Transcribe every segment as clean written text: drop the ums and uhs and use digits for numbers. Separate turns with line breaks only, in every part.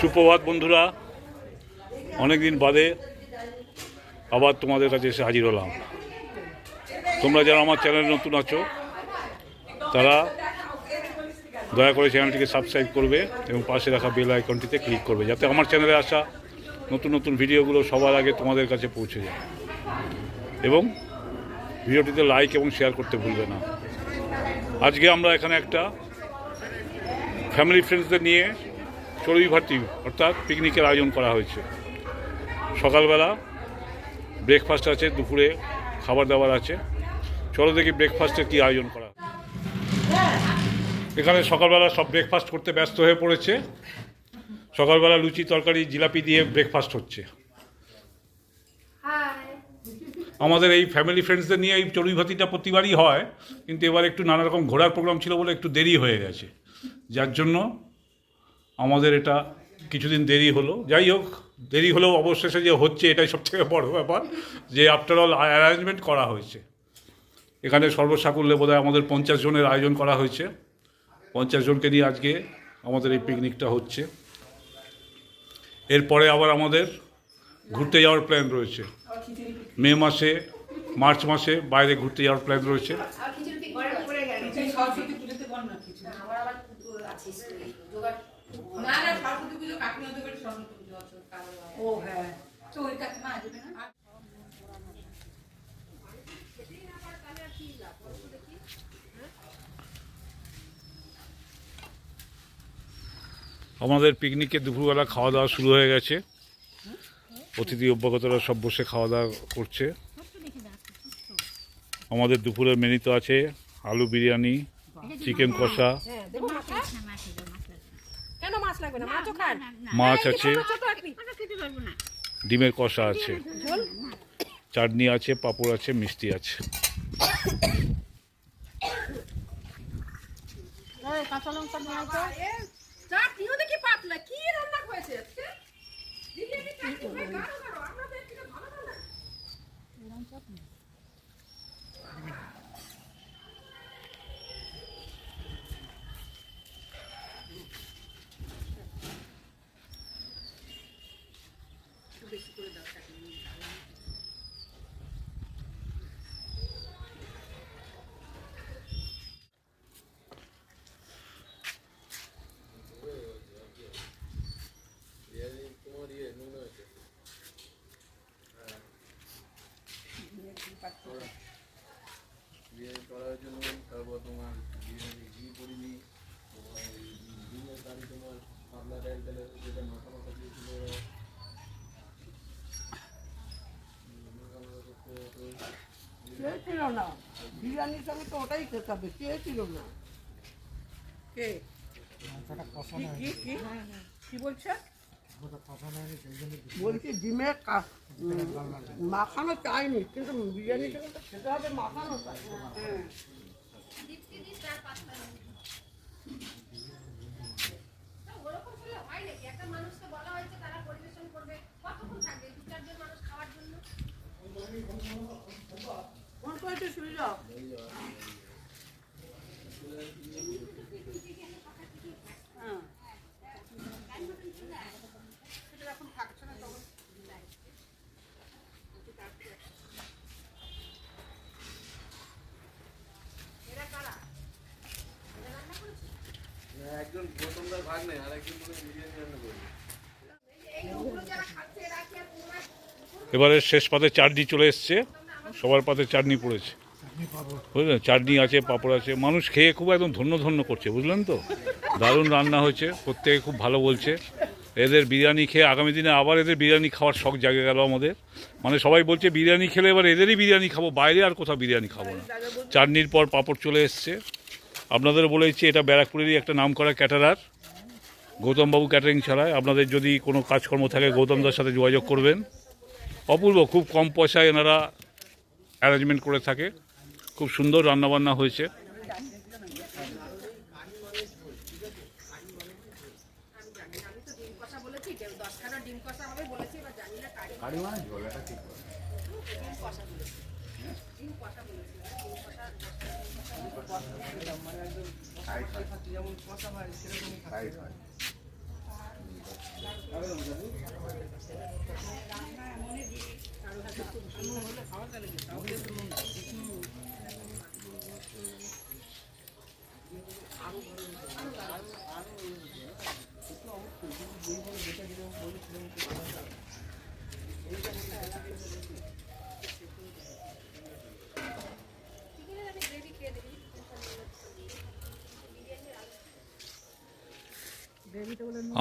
সুপ্রভাত বন্ধুরা, অনেকদিন বাদে আবার তোমাদের কাছে এসে হাজির হলাম। তোমরা যারা আমার চ্যানেলে নতুন আছো তারা দয়া করে চ্যানেলটিকে সাবস্ক্রাইব করবে এবং পাশে রাখা বেল আইকনটিতে ক্লিক করবে, যাতে আমার চ্যানেলে আসা নতুন নতুন ভিডিওগুলো সবার আগে তোমাদের কাছে পৌঁছে যায়। এবং ভিডিওটিতে লাইক এবং শেয়ার করতে ভুলবে না। আজকে আমরা এখানে একটা ফ্যামিলি ফ্রেন্ডসদের নিয়ে চড়ুইভাতি অর্থাৎ পিকনিকের আয়োজন করা হয়েছে। সকালবেলা ব্রেকফাস্ট আছে, দুপুরে খাবার দাবার আছে। চলো দেখি ব্রেকফাস্টের কী আয়োজন করা। এখানে সকালবেলা সব ব্রেকফাস্ট করতে ব্যস্ত হয়ে পড়েছে। সকালবেলা লুচি তরকারি জিলাপি দিয়ে ব্রেকফাস্ট হচ্ছে। আমাদের এই ফ্যামিলি ফ্রেন্ডসদের নিয়ে এই চড়ুইভাতিটা প্রতিবারই হয়, কিন্তু এবার একটু নানা রকম ঘোরার প্রোগ্রাম ছিল বলে একটু দেরি হয়ে গেছে, যার জন্য আমাদের এটা কিছুদিন দেরি হলো। যাই হোক, দেরি হলেও অবশেষে যে হচ্ছে এটাই সবথেকে বড় ব্যাপার, যে আফটার অল অ্যারেঞ্জমেন্ট করা হয়েছে। এখানে সর্বসাকুল্যে বোধহয় আমাদের 50 জনের আয়োজন করা হয়েছে। 50 জনকে নিয়ে আজকে আমাদের এই পিকনিকটা হচ্ছে। এরপরে আবার আমাদের ঘুরতে যাওয়ার প্ল্যান রয়েছে। মে মাসে, মার্চ মাসে বাইরে ঘুরতে যাওয়ার প্ল্যান রয়েছে। আমাদের পিকনিকে দুপুরবেলা খাওয়া দাওয়া শুরু হয়ে গেছে। অতিথি অভ্যাগতরা সব বসে খাওয়া দাওয়া করছে। আমাদের দুপুরের মেনুতে আছে আলু বিরিয়ানি, চিকেন কষা, মাছ আছে, ডিমের কষা আছে, চাটনি আছে, পাঁপড় আছে, মিষ্টি আছে।
বিরিয়ানি করার জন্য তারপর তোমার বিরিয়ানি ঘি পরিনি, ডিমের কারি, তোমার পাতলা ডাল ডালের যেটা মাথা মাথা দিয়েছিল
ছিল না। বিরিয়ানির সঙ্গে তো ওটাই খেতে হবে, ছিল না। কে কি বলছে? বলছি ডিমের মাখানো চাইনি, কিন্তু বিরিয়ানি খেতে হবে মাখানো চাই। শুনে যাও।
একজন গৌতমদার ভাগ নেই, আর একজন বিরিয়ানি রান্না করবে।
এবারে শেষ পাতে চাটনি চলে এসছে, সবার পাতে চাটনি পড়েছে, বুঝলেন? চাটনি আছে, পাঁপড় আছে। মানুষ খেয়ে খুব একদম ধন্য ধন্য করছে, বুঝলেন তো? দারুণ রান্না হয়েছে, প্রত্যেকে খুব ভালো বলছে। এদের বিরিয়ানি খেয়ে আগামী দিনে আবার এদের বিরিয়ানি খাওয়ার শখ জাগে গেল আমাদের। মানে সবাই বলছে বিরিয়ানি খেলে এবার এদেরই বিরিয়ানি খাবো, বাইরে আর কোথাও বিরিয়ানি খাবো না। চাটনির পর পাঁপড় চলে এসছে। আপনাদের বলেছি এটা ব্যারাকপুরেরই একটা নামকরা ক্যাটারার, গৌতমবাবু ক্যাটারিং ছাড়ায়। আপনাদের যদি কোনো কাজকর্ম থাকে গৌতমদার সাথে যোগাযোগ করবেন। অপূর্ব, খুব কম পয়সায় এনারা অ্যারেঞ্জমেন্ট করে থাকে। খুব সুন্দর রান্নাবান্না হয়েছে।
যেমন কষা হয় সেরকমই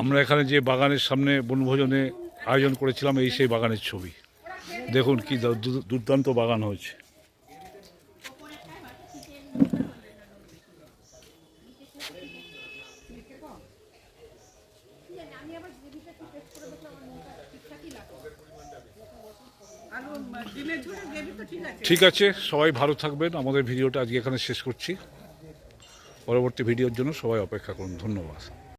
আমরা এখানে যে বাগানের সামনে বনভোজনে আয়োজন করেছিলাম, এই সেই বাগানের ছবি। দেখুন কি দুর্দান্ত বাগান হয়েছে। ঠিক আছে, সবাই ভালো থাকবেন। আমাদের ভিডিওটা আজকে এখানে শেষ করছি। পরবর্তী ভিডিওর জন্য সবাই অপেক্ষা করুন। ধন্যবাদ।